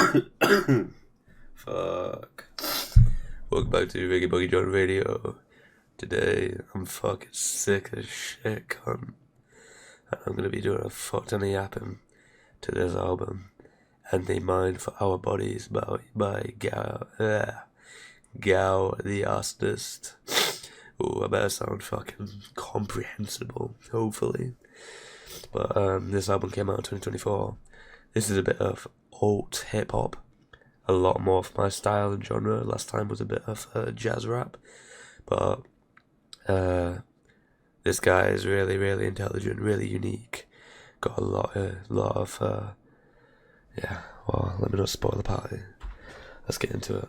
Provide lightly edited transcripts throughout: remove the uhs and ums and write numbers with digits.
Fuck. Welcome back to RiggyBoggyJohn Radio. Today, I'm fucking sick as shit, cunt. And I'm gonna be doing a fuck ton of yapping to this album. And the Mind for Our Bodies by Gao the Arsonist. Ooh, I better sound fucking comprehensible, hopefully. But this album came out in 2024. This is a bit of alt hip-hop. A lot more of my style and genre. Last time was a bit of jazz rap. But this guy is really, really intelligent, really unique. Got a lot of yeah, well, let me not spoil the party. Let's get into it.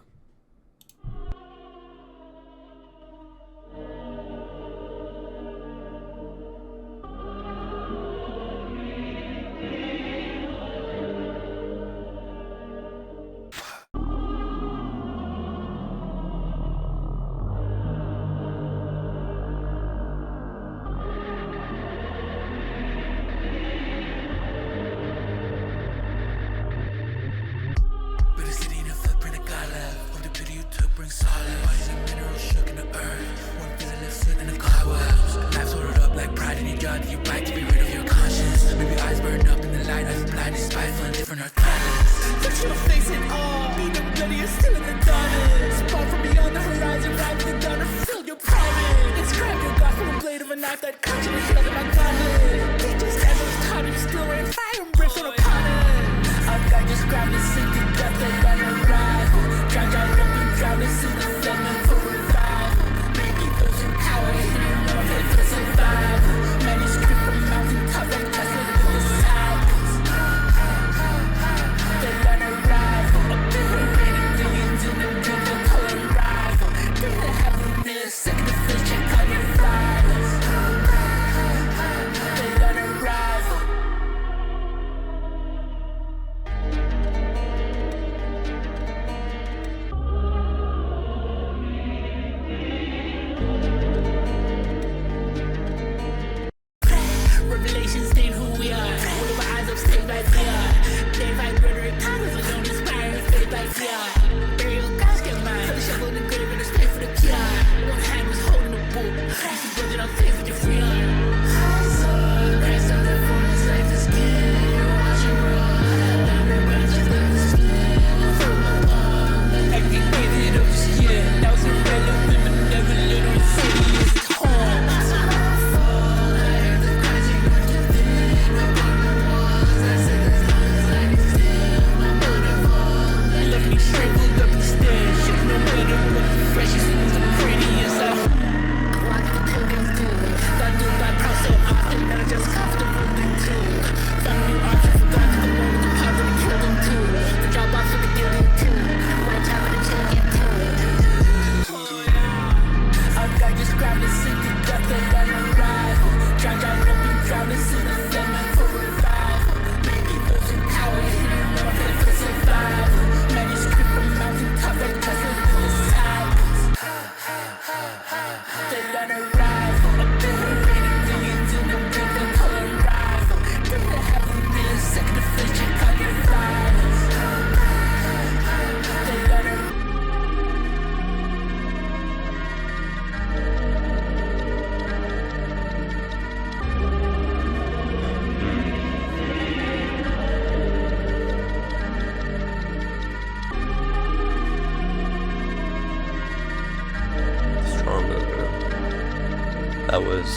That was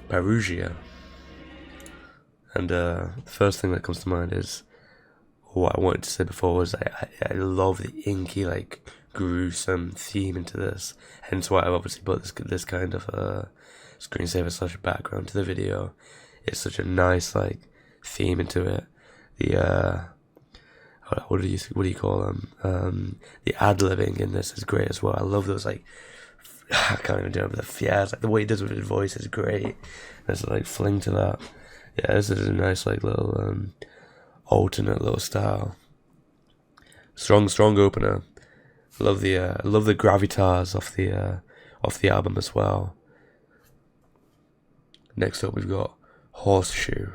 PAROUSIA. And the first thing that comes to mind is what I wanted to say before was I love the inky, like, gruesome theme into this. Hence why I've obviously put this kind of screensaver / background to the video. It's such a nice, like, theme into it. The what do you call them? The ad-libbing in this is great as well. I love those, like, I can't even do it, but the fierce, like, the way he does with his voice is great. There's like fling to that. Yeah, this is a nice, like, little alternate little style. Strong opener. Love the gravitas off the album as well. Next up, we've got HORSESHOE.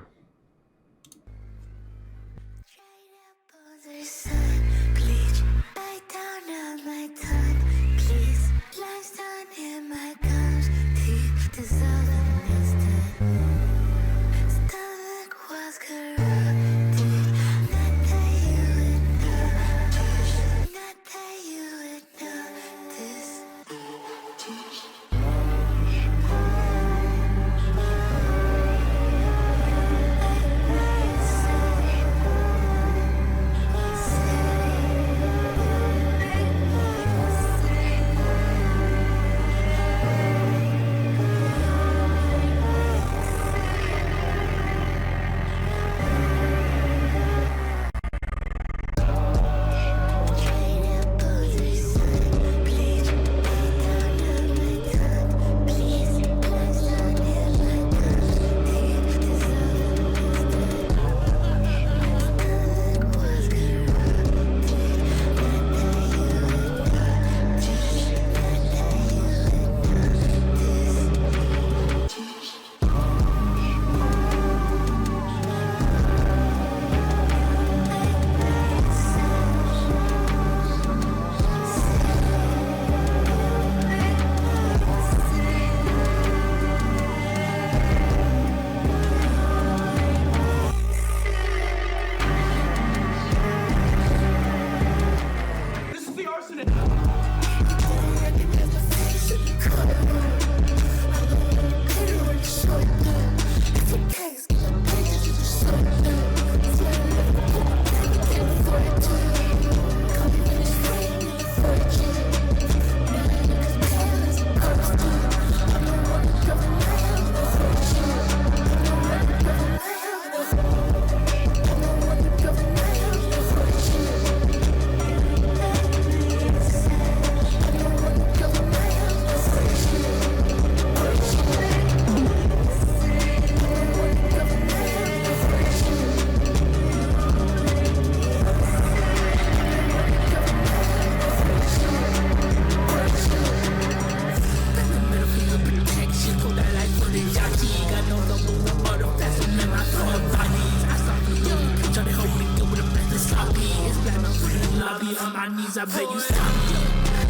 sloppy. It's black no free lobby. On my knees, I bet you stop me.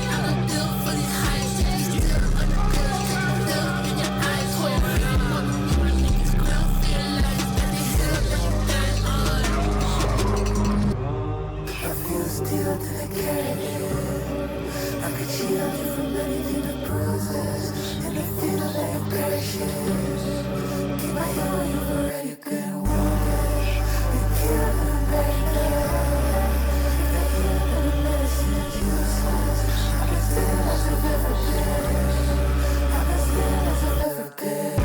I don't feel for these highs. You still on the pillow. Still in your eyes. Where I'm feeling on the moon. Niggas still feel like that they still everything on. I feel still to the cage. I could shield you from anything that bruises. And I feel like parachutes. Keep my eye on you forever, you couldn't want it. You killed them back there. If they heal them, the medicine is useless. I'm as still as I've ever been. I'm as still as I've ever been.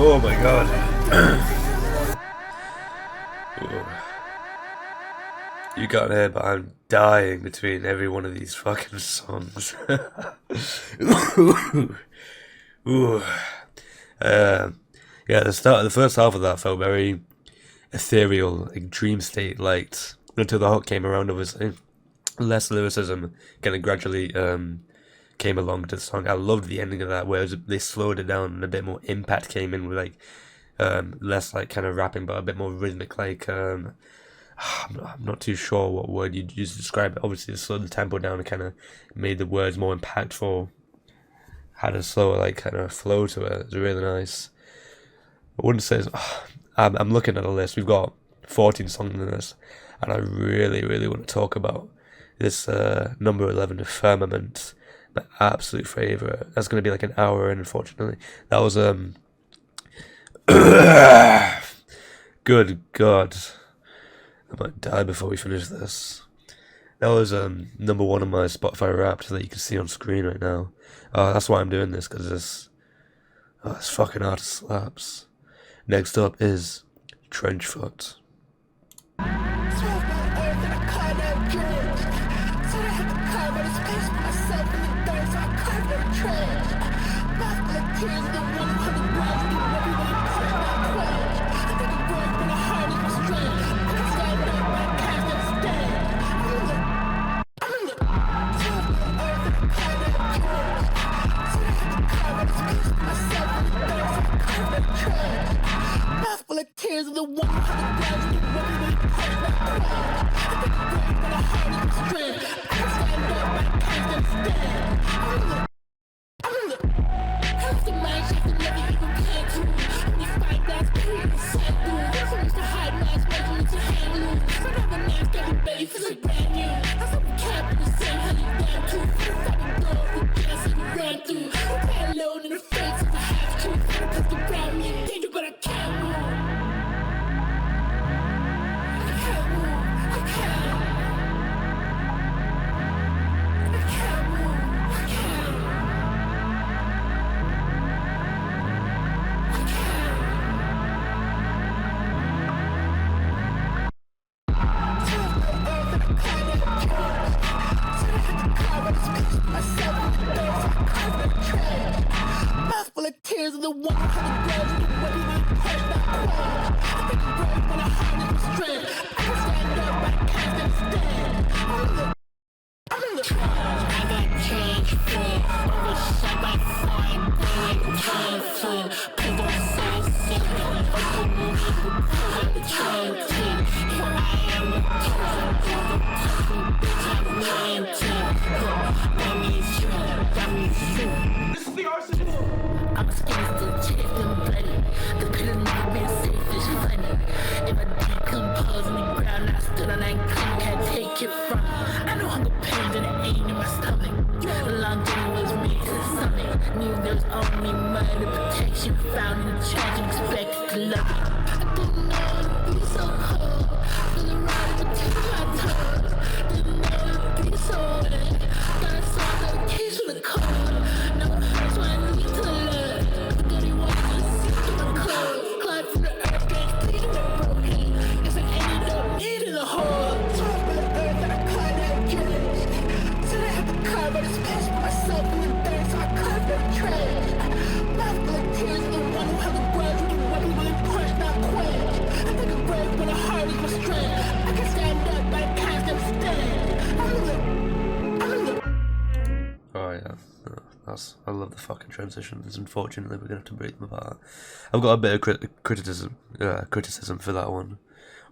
Oh my god. You got here, but I'm dying between every one of these fucking songs. Yeah, the first half of that felt very ethereal, like dream state light, until the hook came around, obviously. Less lyricism kind of gradually came along to the song. I loved the ending of that, where they slowed it down and a bit more impact came in with like less like kind of rapping, but a bit more rhythmic. Like I'm not too sure what word you'd use to describe it. Obviously, it slowed the tempo down and kind of made the words more impactful. Had a slower like kind of flow to it. It was really nice. I wouldn't say I'm looking at a list. We've got 14 songs in this, and I really want to talk about this number 11, Firmament. My absolute favourite. That's going to be like an hour in, unfortunately. That was good God, I might die before we finish this. That was number 1 on my Spotify Wrapped that you can see on screen right now. That's why I'm doing this, because this fucking artist slaps. Next up is TRENCHFOOT. Tears of the 100 grams get ready to cut my crown. I think I'm going for the hardest strength. I can stand up, but I can't stand. I'm in the health of mind shift and never even can to. Only 5 glass period inside through. There's so much to hide, mask measurements and hand loose. So now the name's got me ready, feels like brand new. I saw the cap in the same hell you down to. For the fucking door, the gas that we ran through. I'm playing alone in the face if I have to. Gotta put the ground me in danger, but I can't move. Tears of the 100 grams get ready to cut my crown. I think I'm going for the hardest strength. I can stand up, but I can't stand. I'm in the I got change for overshot by fire, time for people say secret. Open movie, I'm the trying to. Here I am with bitch, I'm lying to. That means you, that means you. This is the arsenal. I'm scared to chase them bloody. The pill never been safe, it's funny. If I decompose on the ground, I stood on that clean, can't take it from me. I know hunger pains and it ain't in my stomach. The long journey was made to the summit. Knew there was only mud and protection found in the trash and expected to love it. I didn't know it would be so cold. For the ride, but take my time. I love the fucking transitions. Unfortunately, we're gonna have to break them apart. I've got a bit of criticism for that one,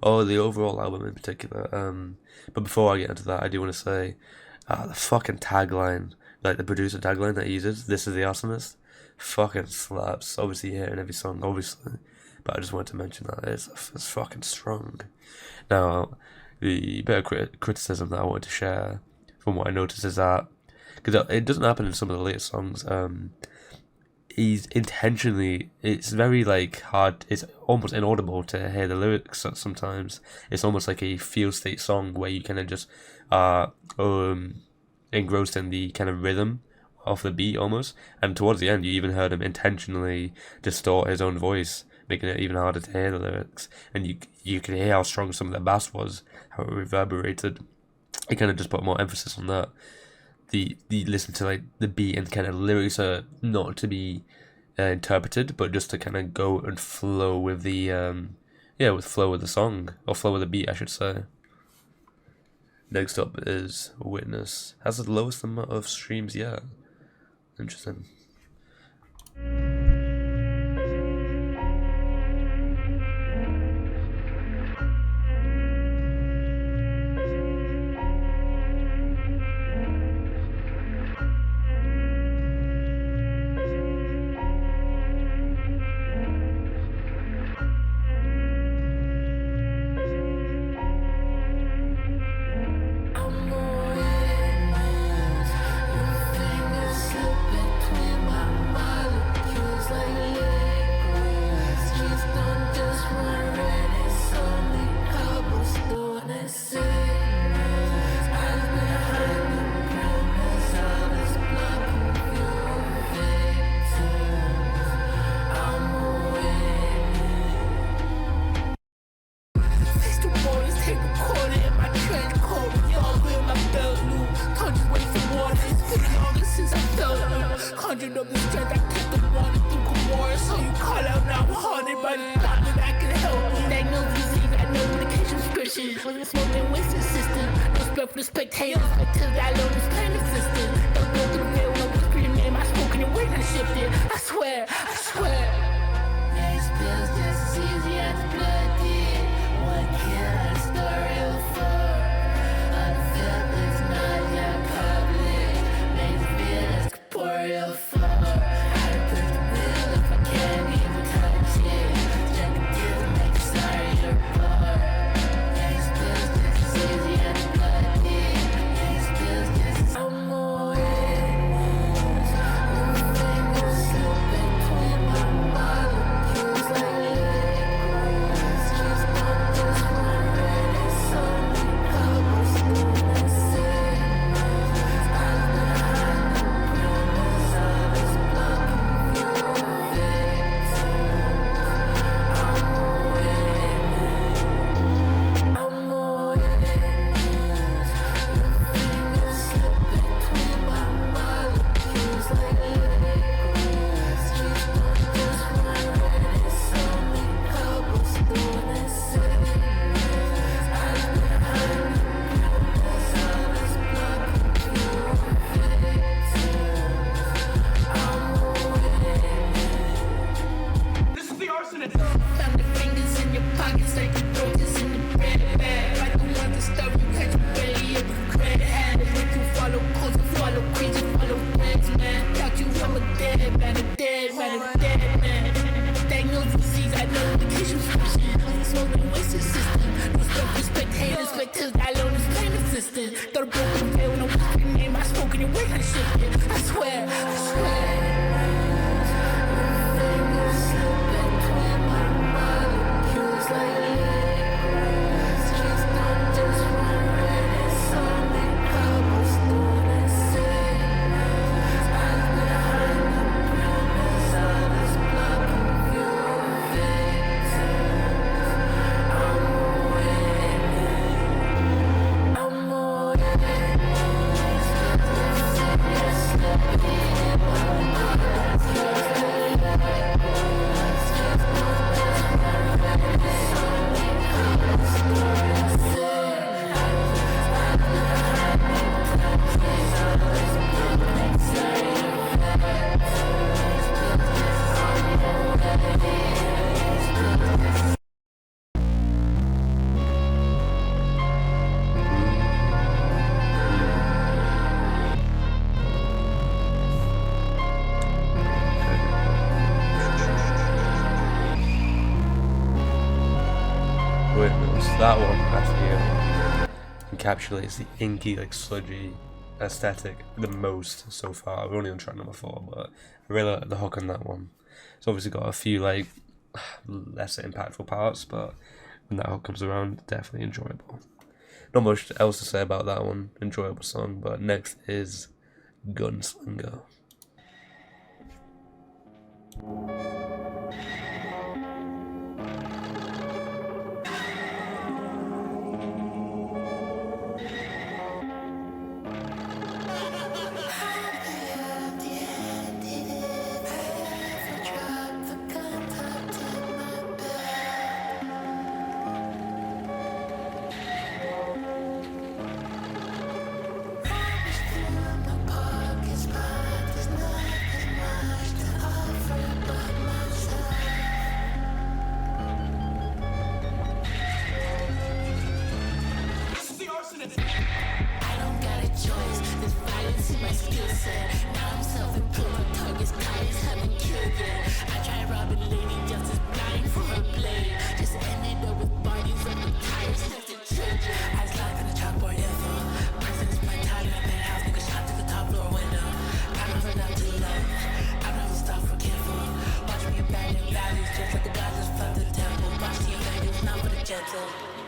or the overall album in particular. But before I get into that, I do want to say, the fucking tagline, like the producer tagline that he uses, "This is the arsonist," fucking slaps. Obviously, you hear it in every song, obviously, but I just wanted to mention that it's fucking strong. Now, the bit of criticism that I wanted to share from what I noticed is that, because it doesn't happen in some of the later songs, he's intentionally, it's very like hard, it's almost inaudible to hear the lyrics sometimes. It's almost like a feel state song where you kind of just engrossed in the kind of rhythm of the beat almost, and towards the end you even heard him intentionally distort his own voice, making it even harder to hear the lyrics, and you can hear how strong some of the bass was, how it reverberated. It kind of just put more emphasis on that. The listen to like the beat and kind of lyrics are not to be interpreted, but just to kind of go and flow with the flow of the song, or flow of the beat, I should say. Next up is Witness. Has the lowest amount of streams yet. Interesting. That one, I feel, encapsulates the inky, like sludgy aesthetic the most so far. We're only on track number 4, but I really like the hook on that one. It's obviously got a few like less impactful parts, but when that hook comes around, definitely enjoyable. Not much else to say about that one. Enjoyable song, but next is Gunslinger.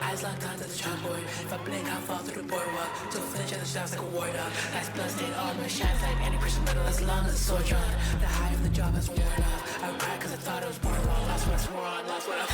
Eyes locked onto the chalkboard. If I blink, I'll fall through the boardwalk. To flinch at the shots like a war dog. Nice blood-stained armor shines like any precious metal as long as the sword drawn. The high of the job has worn off. I would cry cause I thought I was born wrong. Lost what I swore on, lost what I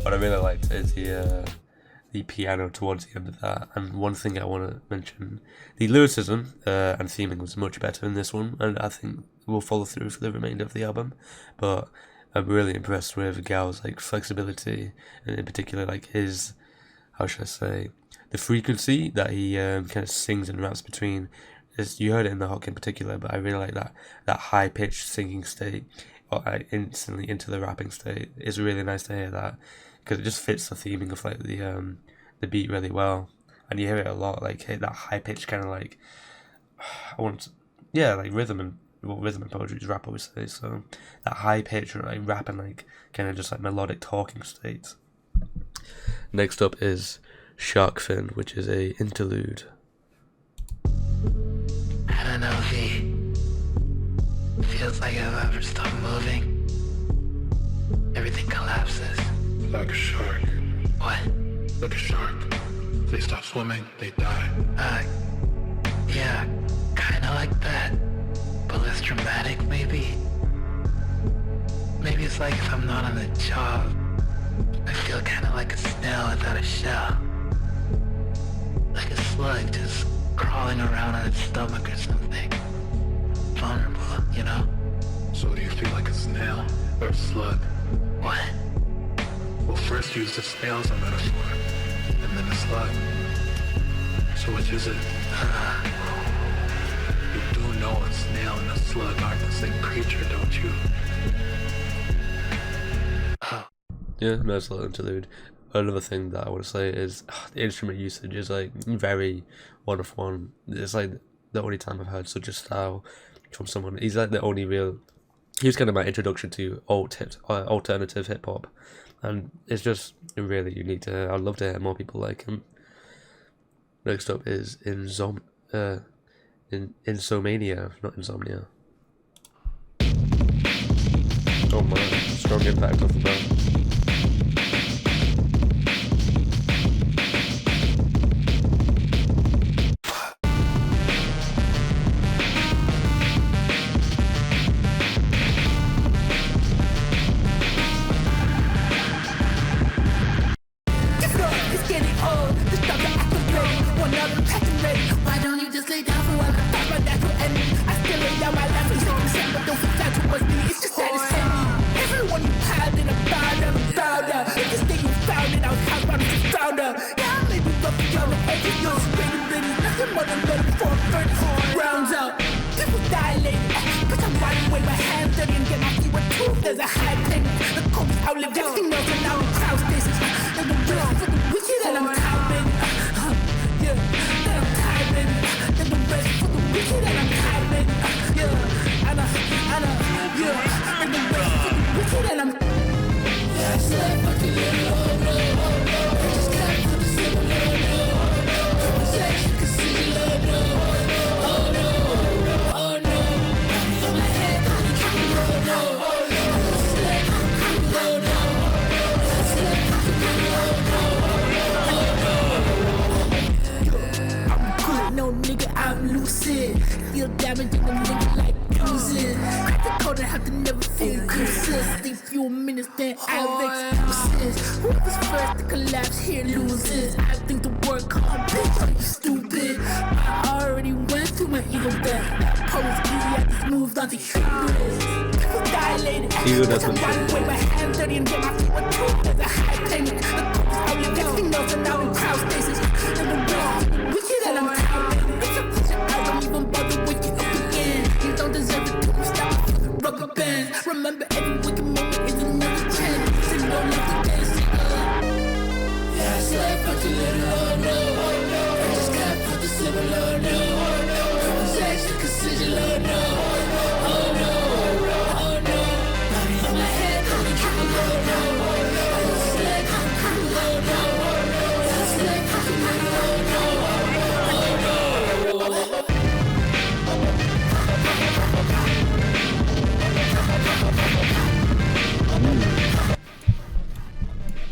What I really liked is the piano towards the end of that, and one thing I want to mention, the lyricism and theming was much better in this one, and I think will follow through for the remainder of the album. But I'm really impressed with Gal's like flexibility, and in particular like his, how should I say, the frequency that he kind of sings and raps between. You heard it in the hook in particular, but I really like that high pitched singing state, or instantly into the rapping state. It's really nice to hear that, because it just fits the theming of like the beat really well, and you hear it a lot, like that high pitched kind of like like rhythm and poetry is rap always say, so that high pitch or like rapping like kind of just like melodic talking states. Next up is Sharkfin, which is a interlude. I don't know, V. Feels like if I ever stop moving, everything collapses. Like a shark. What? Like a shark. They stop swimming, they die. Yeah, kinda like that. But less dramatic, maybe? Maybe it's like if I'm not on the job, I feel kinda like a snail without a shell. Like a slug just crawling around on its stomach or something. Vulnerable, you know? So do you feel like a snail or a slug? What? Well, first use the snail as a metaphor, and then a slug. So which is it? You do know a snail and a slug aren't the same creature, don't you? Yeah, nice little interlude. Another thing that I want to say is the instrument usage is like very one of one. It's like the only time I've heard such a style from someone. He's like the only real. He was kind of my introduction to alternative hip hop, and it's just really unique to hear. I'd love to hear more people like him. Next up is INSOMANIA, not Insomnia. Oh man, strong impact off the bat.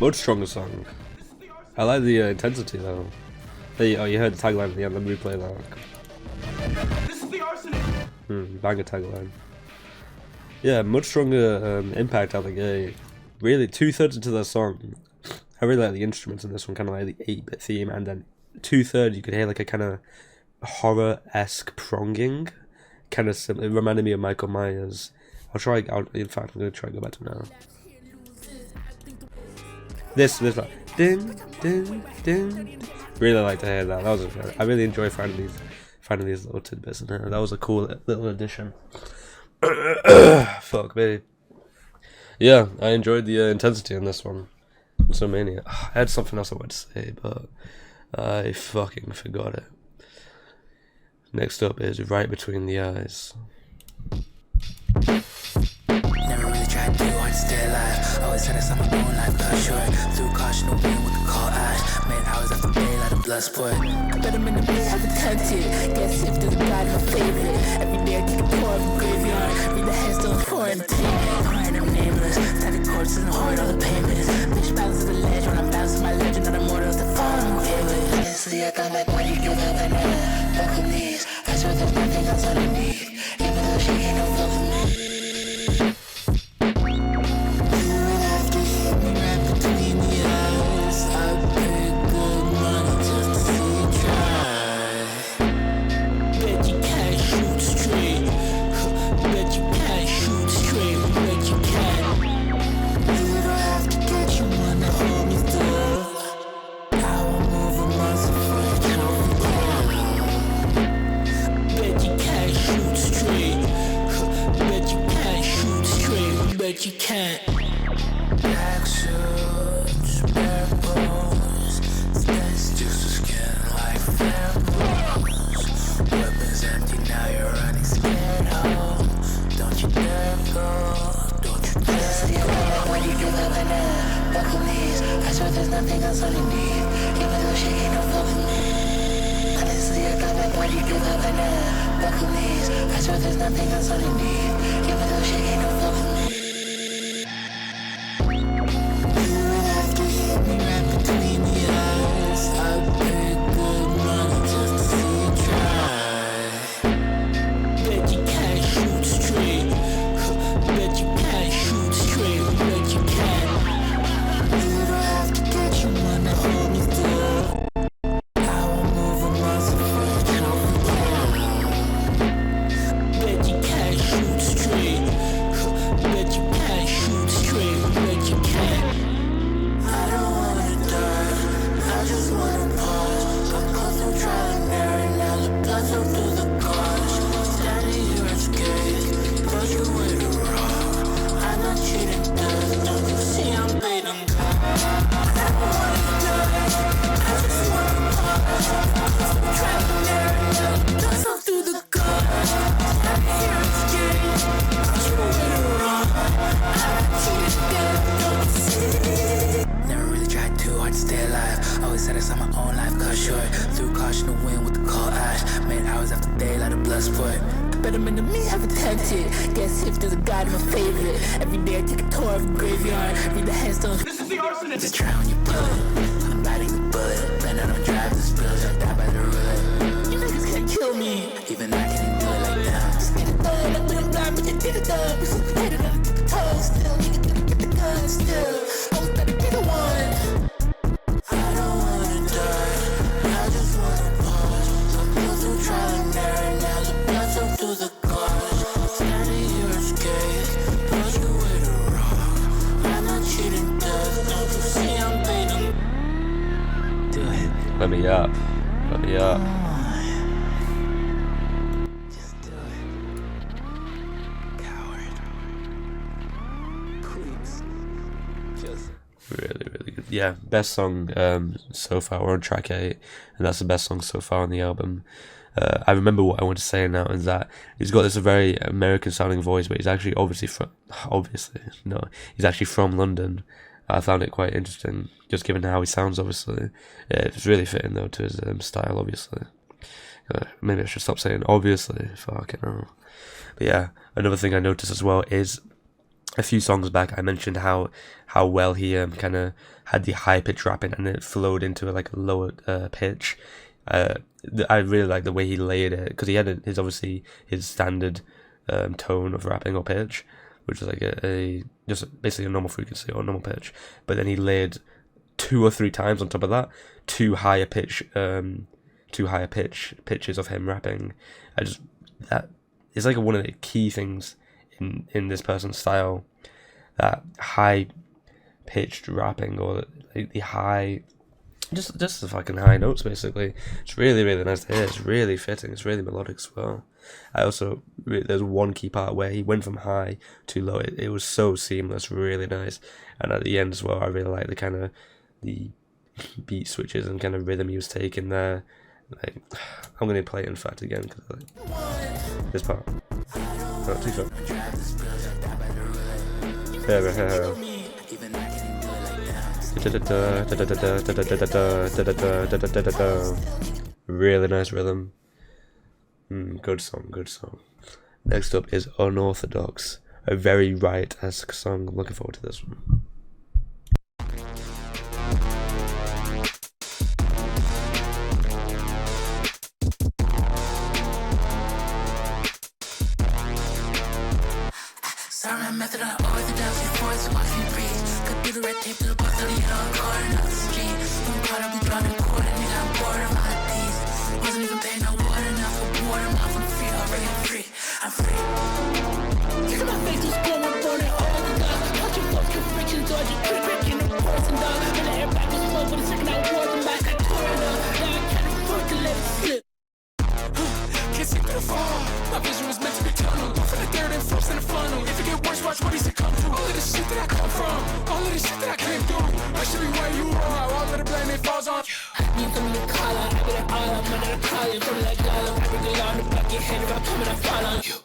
Much stronger song. I like the intensity though. Oh, you heard the tagline at the end. Let me replay that. This is the arsenic. Banger tagline. Yeah, much stronger impact out of the gate. Really, 2/3 into the song. I really like the instruments in this one, kind of like the 8-bit theme, and then 2/3 you could hear like a kind of horror-esque pronging. Kind of similar. It reminded me of Michael Myers. In fact, I'm gonna try and go back to it now. This like ding ding ding. Really like to hear that. That was I really enjoy finding these little tidbits in there. That was a cool little addition. Fuck me. Yeah, I enjoyed the intensity in this one. INSOMANIA. I had something else I wanted to say, but I fucking forgot it. Next up is Right Between the Eyes. Never really tried to do hard to stay alive. Always had us on my own life, got short. Through caution, no wind with the call ash. Made hours after day, like a blood sport. I bet I'm in the bed, I've been tempted. Guess if there's a God, my favorite. Every day I take a pour from graveyard. Read the headstones, quarantine. Crying, I'm nameless. Static courses and hoard all the payments. Bitch bounces the ledge when I'm bouncing my legend. Not immortals that fall, I'm okay with. Honestly, I thought my body give up and run. Buckle knees. I swear there's nothing else underneath. Even though she ain't no love for me. can't. Black suits, bare bones, thin sticks to skin like pheromones. Weapons empty, now you're running scared home. Don't you dare go, don't you dare go. When you give up and now, buckle knees. I swear there's nothing else underneath. Even though she ain't no fuck with me. Honestly, I got back when you give up and now, buckle knees. I swear there's nothing else underneath. Even though she ain't no fuck with me. You would have to hit me right between the eyes. I pay good money just to see you try. Bet you can't shoot straight. Bet you can't shoot straight. Bet you can't. You don't have to get you wanna hold me still. I won't move a muscle for a trophy down. Bet you can't shoot straight. Bet you can't shoot straight. Bet you can't. I don't wanna die. I just wanna pause. I'm close to trial and error. Now the blood's up through the cars. Standing here unscathed, but you way to wrong. I'm not cheating, death. Don't you see I'm bleeding? I don't wanna die. I just wanna pause. I'm close to trial and error. Now the blood's up through the cars. Standing here unscathed, but you way to wrong. I'm not cheating, death. Don't you see? Never really tried too hard to stay alive. Always said I saw my own life cut short. Threw caution to win with the cold eyes. Made hours after day like a blood sport. Better men than me have attempted. Guess if there's a God, my favorite. Every day I take a tour of a graveyard. Read the headstones. This is the arsonist. Just try when you pull it. I'm biting the bullet. Plan out on drive the spills. I die by the roulette. You niggas can't kill me. Even I can't do it like that. Scared of thug, like when I'm blind, but you did it up. We so hated on the tongue still. Nigga didn't get the gun still. Always better be the one. I don't wanna die. I just wanna pause. I'm close to trial and error. Now the blood's up to the cars. Standing here unscathed, but you way to wrong. I'm not cheating, death. Don't you see I'm bleeding? Do it. Let me up. Let me up. Just do it. Coward. Please. Just. Really, really good. Yeah, best song so far. We're on track 8, and that's the best song so far on the album. I remember what I want to say now is that he's got this very American sounding voice, but he's actually he's actually from London. I found it quite interesting, just given how he sounds, obviously. It's really fitting, though, to his style, obviously. Maybe I should stop saying obviously, fucking hell. But yeah, another thing I noticed as well is a few songs back I mentioned how well he kind of had the high pitch rapping and it flowed into like a lower pitch. I really like the way he layered it, because he had his standard tone of rapping or pitch, which is like a just basically a normal frequency or normal pitch, but then he layered 2 or 3 times on top of that two higher pitches of him rapping. That is like one of the key things in this person's style, that high pitched rapping, or the high, just the fucking high notes basically. It's really, really nice to hear. It's really fitting. It's really melodic as well. There's one key part where he went from high to low. It was so seamless, really nice. And at the end as well, I really like the kind of the beat switches and kind of rhythm he was taking there. Like, I'm gonna play it in fact again because like this part. Oh, too far. Really nice rhythm. Good song. Next up is Unorthodox, a very right-esque song. Looking forward to this one. Method unorthodox, your voice watch me breathe. Cut through the red tape to the box, I'll get on corner of the street. I'm caught up, we drawn in quarter, nigga, I'm bored, I'm out of peace. Wasn't even paying no water, now for boredom, I'm free, already I'm free, I'm free. Look at my face, just going born and orthodox. Watch your folks, conviction, dodge, you trick in the person, dog. When the air back was slow, for the second I wore them back, I tore it up. Now I can't afford to let it slip. Can't see through the fall. My vision was meant to be tunnel. Go for the third and first in the funnel. If it get worse, watch what he succumb to. All of this shit shit that I come from, all of the shit that I came through. I should be where you are, all of the blame it falls on you. You come in the collar, I be like all I'm under the collar. From like dollar, I bring the law in the bucket, head if I come and I fall on you.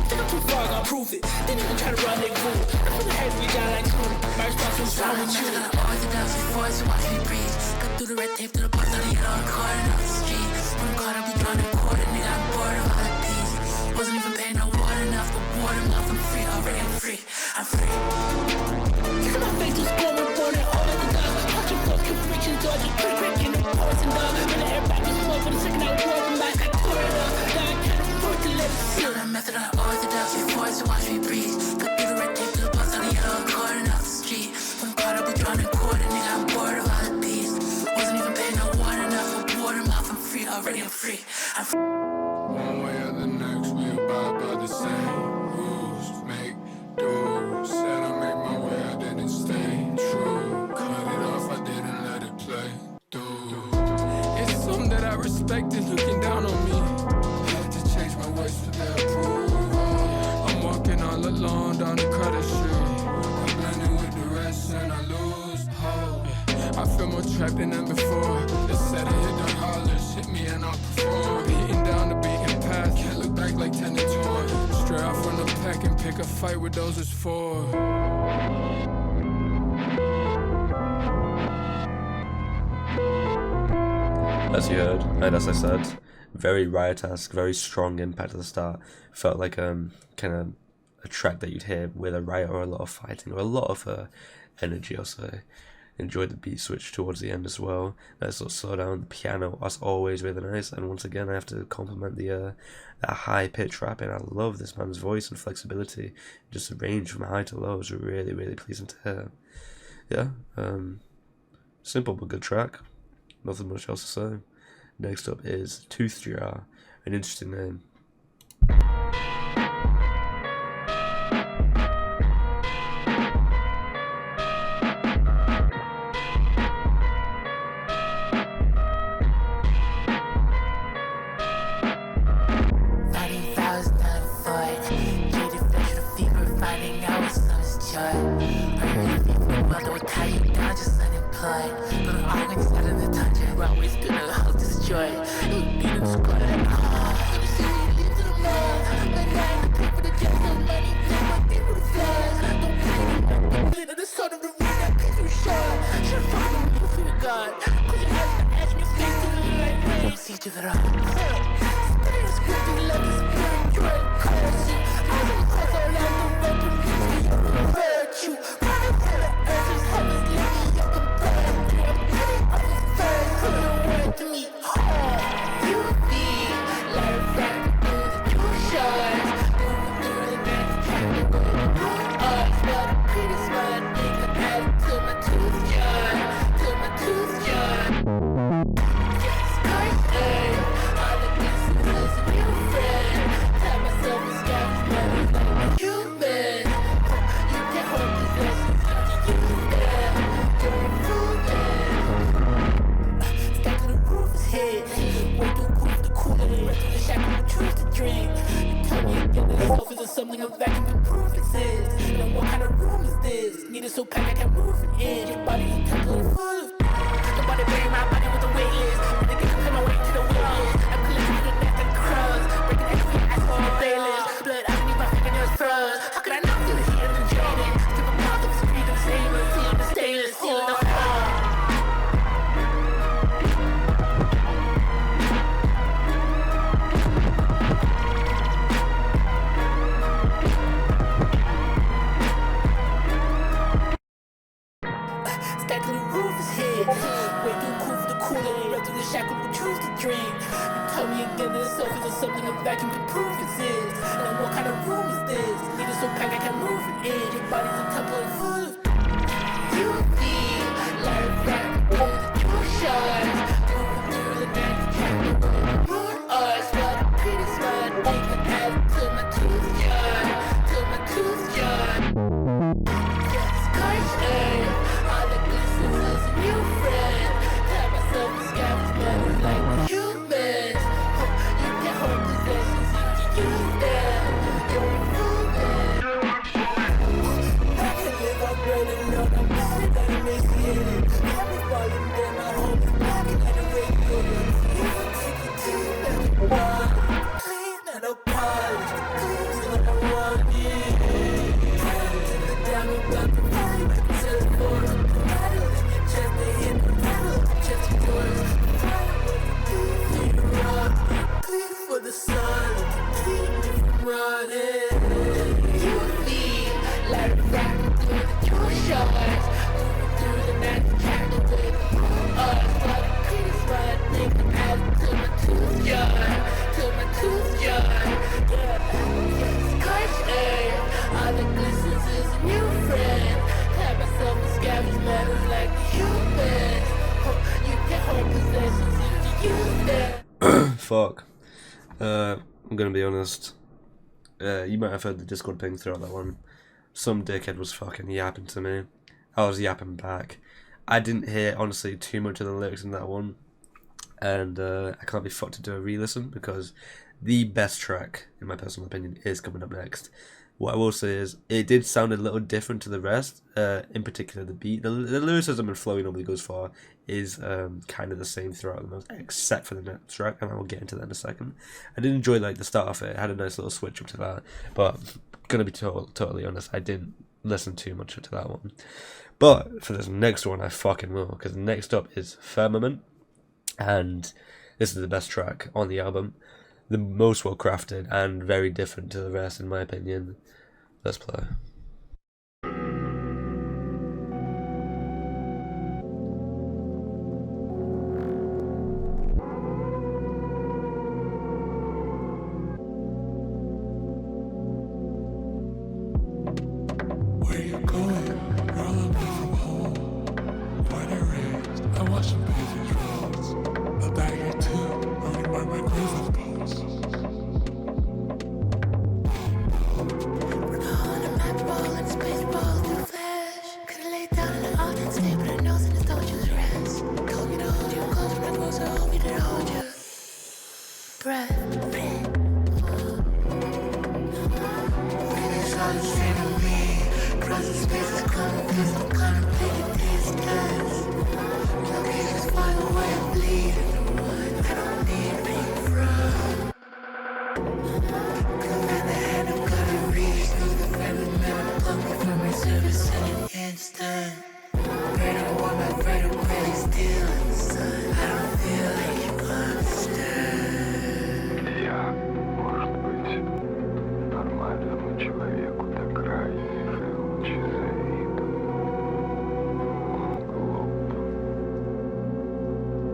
Think I'm too far, I'll prove it. Then you can try to run that rule. I'm from the head, we got like two. My response was wrong with you. Orthodox before to watch me breathe. Cut through the red tape to the bus, I get on the car and off the street. When I'm caught, I'll be drawn and quarter, nigga, I'm bored of all the peace. Wasn't even paying no water enough, but water enough, I'm free, already I'm free, I'm free. Kiss my face, just go and born and all of the dogs. Watch your folks keep reaching, Georgia, quick, in the poison dog. When the everybody was smoke, for the second I walk, I'm back, I tore it up. Now I can't afford to let it sit. The method of orthodox before to watch me breathe. Cut through the red tape to the bus, I get on the car and off the street. When I'm caught, I'll be drawn and quarter, nigga, I'm bored of all the peace. Wasn't even paying no water enough, but water mouth, I'm free, already I'm free, I'm free. One way or the next, we abide by the same rules. Make do. Said I made my way, I didn't stay true. Cut it off, I didn't let it play. It's something that I respected looking down on me. Had to change my ways for their approval. I'm walking all alone down the Cutter Street. I'm blending with the rest and I lose hope. I feel more trapped than ever before. They said I hit the hollers, hit me and I'll perform. Beating down the beaten path, can't look back like 10 and torn. Straight off from the pack and pick a fight with those is for. As you heard, and as I said, very riot-esque, very strong impact at the start. Felt like kind of a track that you'd hear with a riot or a lot of fighting or a lot of energy. Also enjoyed the beat switch towards the end as well. That sort of slow down. The piano, as always, really nice. And once again, I have to compliment the that high pitch rapping. I love this man's voice and flexibility. Just the range from high to low is really, really pleasing to hear. Yeah, simple but good track. Nothing much else to say. Next up is TOOTHJAR, an interesting name. Fuck. I'm gonna be honest. You might have heard the Discord ping throughout that one. Some dickhead was fucking yapping to me. I was yapping back. I didn't hear, honestly, too much of the lyrics in that one. And I can't be fucked to do a re-listen because the best track, in my personal opinion, is coming up next. What I will say is, it did sound a little different to the rest. In particular, the beat. The lyricism and flow normally goes far is kind of the same throughout the most, except for the next track, and I will get into that in a second. I did enjoy like the start of it. It had a nice little switch up to that, but gonna be totally honest, I didn't listen too much to that one. But for this next one, I fucking will, because next up is Firmament, and this is the best track on the album, the most well crafted and very different to the rest in my opinion. Let's play. Where you going? You're all the way from home. Born and raised, I watch some busy roads. A bag or two, only mark my grave with posts. On a map ball and space ball through flash. Could've laid down in the audience, stay with her nose and it's don't choose rest. Told me to hold you close when I close, I hope you didn't hold you. Breath. Finish all the stream of me. Cross the spaces, cause I'm contemplating distance. Locations far away and bleeding. I don't need pink from. Command the hand, I'm gonna reach through the firmament. Plug me from my service in an instant. Afraid I want my afraid of really stealing, son. I don't feel like you understand. Я, может быть, нормальному человеку до крайних лучи завидую. Он глуп.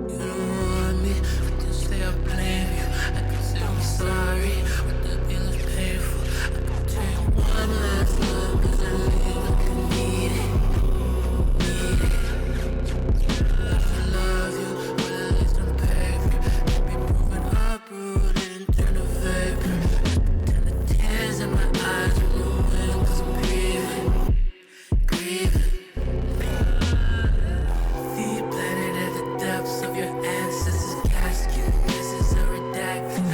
You don't want me, I can say I blame you. I can say I'm sorry, but that feels painful. I can take one last look, cause I feel like I need it. I love you, but at least on paper. Can't be proven uprooted and turn to vapor. Turn the tears in my eyes moving, cause I'm grieving. Feet planted at the depths of your ancestors' casket. This is a redacted.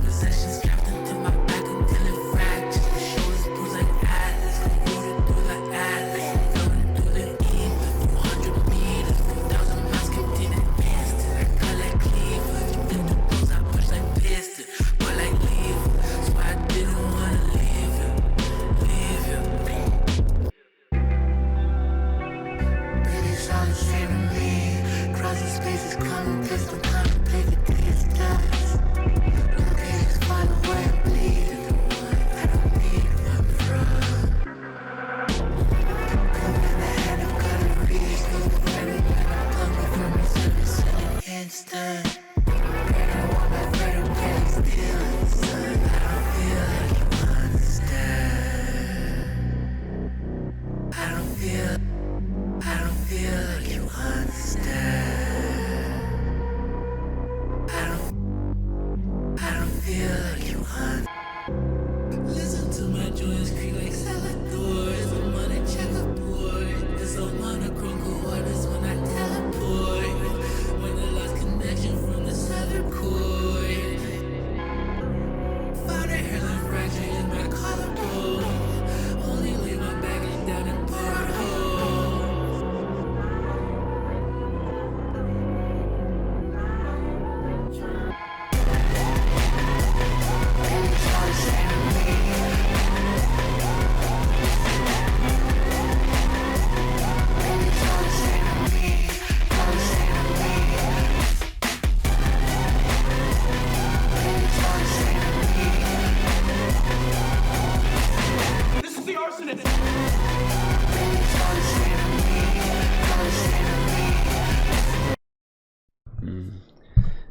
Possessions trapped into my back until it fractures. My shoulders bruised like Atlas. Floated through the Atlas. Floating through the ether. 200 meters, 2,000 miles continued distance. I cut like cleavers. You did the things I push like piston. But like lever. So I didn't wanna leave you. Leave you. Baby, solid stream of me. Crossing spaces, coming pistol, contemplating distance. Locations far away and bleeding. I don't need one from. Command the hand, I'm gonna reach through the firmament. Plug me from my service in an instant. Afraid I want my freedom, really stealing, son. I don't feel like you understand. I don't feel like you understand.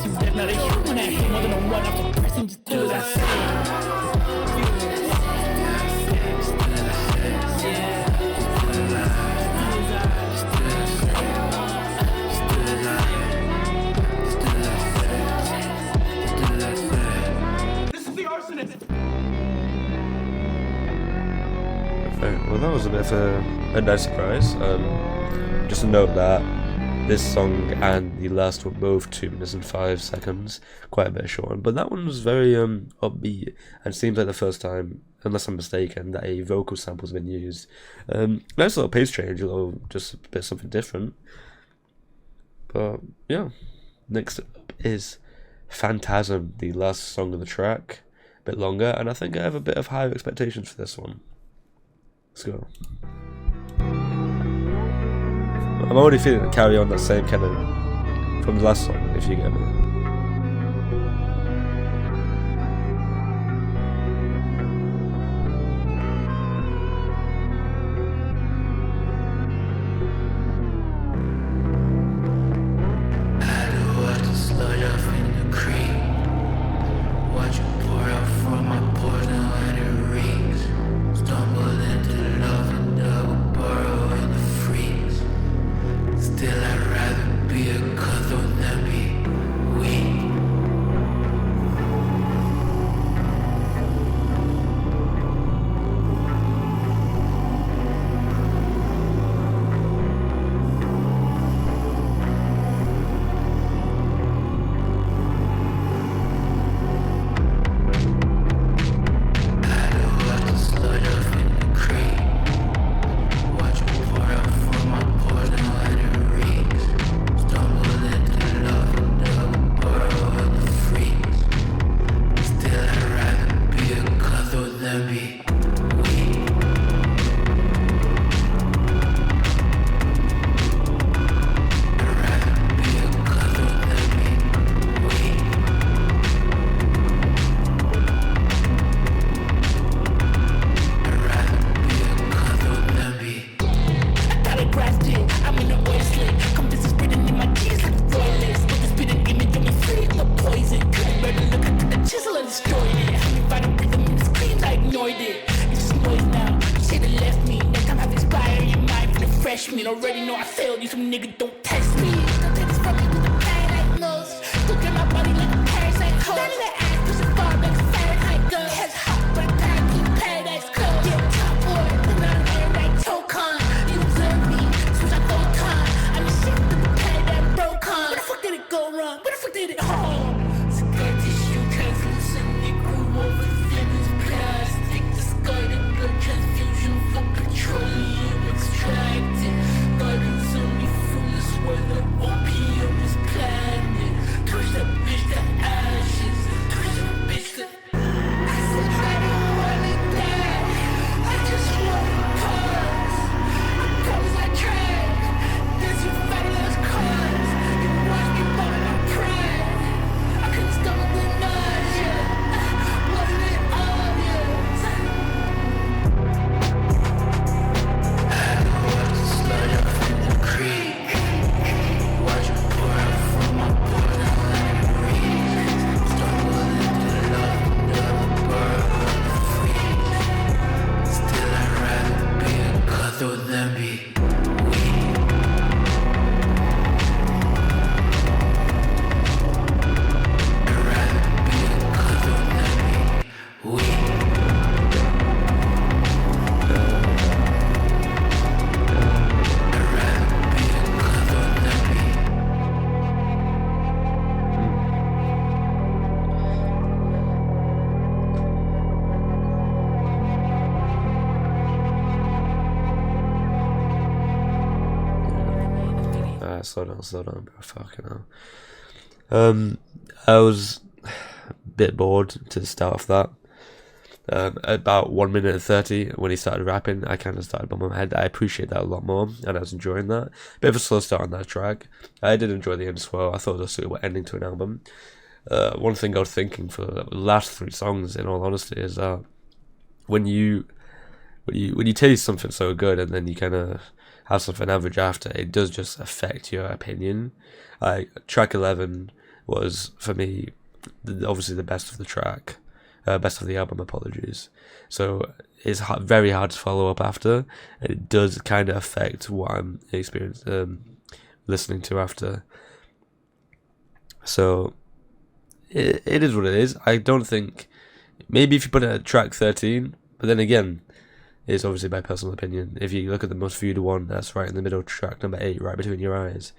see that now they hear when I hit more than a one off the person, just do as I say. This is the arsonist. Well, that was a bit of a nice surprise. Just to note that this song and the last were both 2 minutes and 5 seconds, quite a bit short. But that one was very upbeat, and seems like the first time, unless I'm mistaken, that a vocal sample's been used. Nice little pace change, a little, just a bit something different. But yeah, next up is Phantasm, the last song of the track, a bit longer, and I think I have a bit of higher expectations for this one. Let's go. I'm already feeling it carry on that same kind of from the last song, if you get me. Already know I failed you, some nigga don't test me. Don't take this from me with a pain like most. Look at my body like a parasite host. That in the ass, pushing far like a Fahrenheit goes. Head's hot, but I can't keep paradise close. Yeah, top boy, but not an air like Tokon. You observe me, switch like Photon. I'm the shit with the pad that broke on. Where the fuck did it go wrong? Where the fuck did it home? Scar tissue translucent, it grew over thin as plastic. Discarded blood transfusion for petroleum extracted. Gardens only foolish whether opium is planted. Twist that bitch to ashes. Twist that bitch to. I said I don't wanna die. I just wanna pause. I promise I tried. There's your fabulous cause. You watch me fall in my pride. I couldn't stomach the nausea. Wasn't it obvious? I know what to slide up in the creek. Watch it pour out from my board and let it read. Stumble into love, never borrow the freeze. Still I'd rather be a cutthroat than be weak. I'd rather be a cutthroat than be weak. Slow down, bro. Fucking hell. I was a bit bored to start off that. About 1 minute and 30 when he started rapping, I kind of started bumping my head. I appreciate that a lot more, and I was enjoying that. Bit of a slow start on that track. I did enjoy the end as well. I thought it was a suitable ending to an album. One thing I was thinking for the last 3 songs, in all honesty, is that when you taste something so good and then you kind of have something average after, it does just affect your opinion. Like track 11, was for me obviously the best of the track, best of the album. Apologies. So it's very hard to follow up after. And it does kind of affect what I'm listening to after. So it is what it is. I don't think, maybe if you put it at track 13, but then again, it's obviously by personal opinion. If you look at the most viewed one, that's right in the middle, track number 8, Right Between Your Eyes,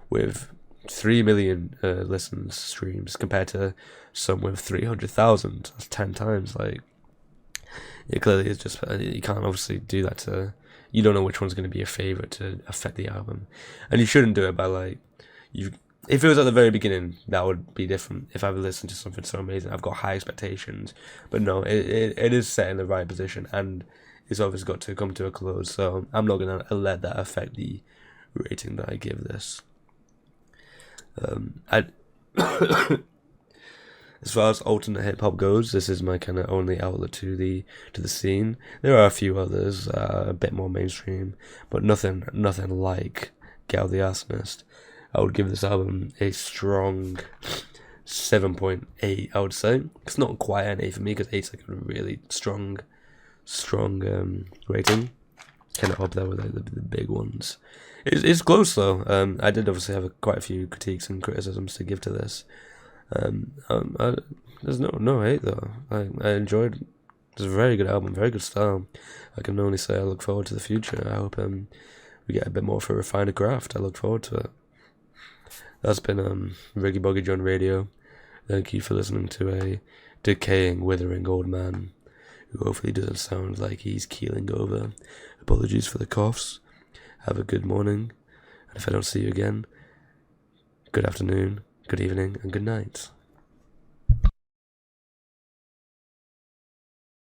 with 3 million listens, streams, compared to some with 300,000. That's 10 times. Like, it clearly is just, you can't obviously do that to, you don't know which one's going to be your favourite to affect the album. And you shouldn't do it by, like, if it was at the very beginning, that would be different. If I've listened to something so amazing, I've got high expectations. But no, it is set in the right position, and it's obviously got to come to a close. So I'm not going to let that affect the rating that I give this. As far as alternate hip hop goes, this is my kind of only outlet to the scene. There are a few others, a bit more mainstream, but nothing like Gal the Arsonist. I would give this album a strong 7.8. I would say it's not quite an 8 for me, because 8's like a really strong rating. Kind of up there with the big ones. It's close though. I did obviously have quite a few critiques and criticisms to give to this. There's no hate though. I enjoyed. It's a very good album, very good style. I can only say I look forward to the future. I hope we get a bit more of a refined craft. I look forward to it. That's been RiggyBoggyJohn Radio. Thank you for listening to a decaying, withering old man who hopefully doesn't sound like he's keeling over. Apologies for the coughs. Have a good morning, and if I don't see you again, good afternoon, good evening, and good night.